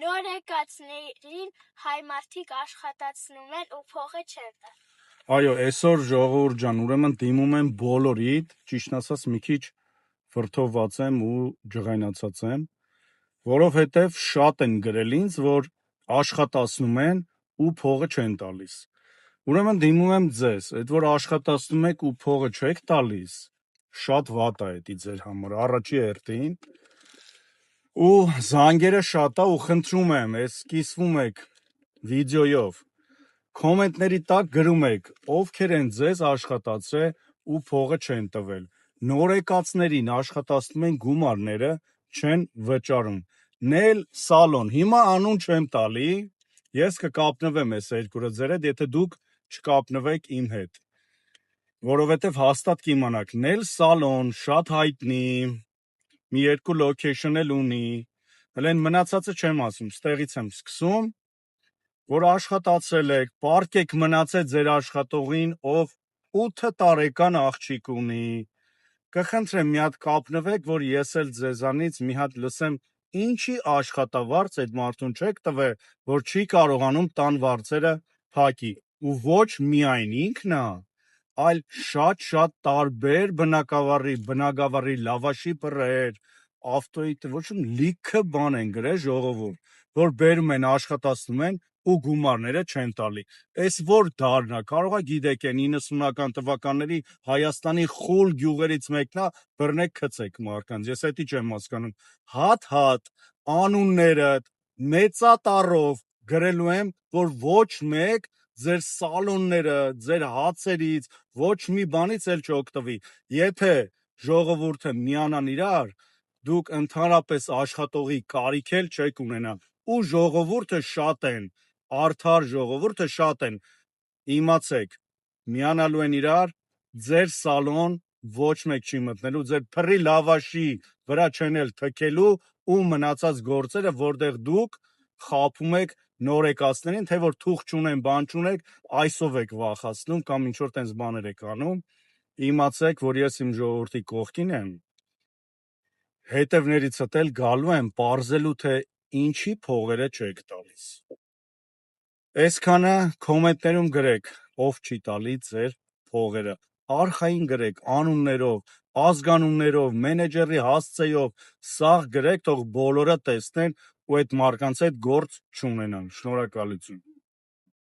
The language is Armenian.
նոր եկածներին հայ մարդիկ աշխատացնում են ու փողը չեն տա։ Այո, այսօր ժողովուրդ ջան, ուրեմն դիմում եմ բոլորիդ, ճիշտ ասած մի քիչ վրդովված եմ ու ջղայնացած եմ, որովհետև շատ են գրել ինձ, որ աշխատացնում են ու փողը չեն տալիս։ Ուրեմն դիմում եմ ձեզ, այդ որ աշխատացնում եք ու փողը չեք տալիս, շատ վատ է դա ձեր համար, առաջի հերթին, ու զանգերը շատ է ու խնդրում եմ, այս կիսվում եք վիդեոյով, կոմենտների տակ գրում եք, ովքեր են ձեզ աշխատացրել ու փողը չեն տվել, նոր եկածներին աշխատացնում են գումարները չեն վճարում, Նել Սալոն, հիմա անուն չեմ տալի, ես կկապնվեմ այս երկուրը ձեր հետ, եթե դուք չկապնվեք իմ հետ, որովհետև հաստատ կիմանաք, Նել Սալոն շատ հայտնի, մի երկու լոքեյշն էլ ունի, հենց մնացածը չեմ ասում, ստեղից եմ սկսում, որ աշխատացել եք, պառկեք մնացեք ձեր աշխատողին, ով 8 տարեկան աղջիկ ունի, կխնդրեմ մի հատ կապնվեք, որ ես էլ ձեզանից մի հատ լսեմ, ինչի աշխատավարձ այդ մարդուն չեք տվել, որ չի կարողանում տան վարձերը փակի, ու ոչ միայն ինքն է, այլ շատ տարբեր բնակավարի լավաշի պռեր, ավտոյի ոչ լիքը բան են գրել ժողովուրդ, որ բերում են աշխատացնում են ու գումարները չեն տալի, այս որ դարն է, կարող է գիտեք են 90-ական թվականների Հայաստանի խուլ գյուղերից մեկն է, բռնեք գցեք մարդկանց, ես էդի չեմ հասկանում, հատ անունները մեծատառով գրելու եմ, որ ոչ մեկ ձեր սալոնները, ձեր հացերից, ոչ մի բանից էլ չօգտվի, եթե ժողովուրդը միանան իրար, դուք ընդհանրապես աշխատողի կարիք էլ չեք ունենա, ու ժողովուրդը շատ են, արդար ժողովուրդը շատ են, իմացեք, միանալու են իրար, ձեր սալոն ոչ մեկ չի մտնելու, ձեր փռի լավաշի վրա չեն էլ թքելու ու մնացած գործերը, որտեղ դուք խաբում եք նոր եկածներին, թե որ թուղթ չունեն, բան չունեք, այսով եք վախացնում կամ ինչ որ տենց բաներ եք անում, իմացեք, որ ես իմ ժողովրդի կողքին եմ, հետևներիցդ էլ գալու եմ պարզելու, թե ինչի փողերը չեք տալիս։ Այսքանը կոմենտներում գրեք, ով չի տալի ձեր փողերը, արխային գրեք, անուններով, ազգանուններով, մենեջերի հասցեով, սաղ գրեք, թող բոլորը տեսնեն ու այդ մարդկանց հետ գործ չունենան, շնորհակալություն։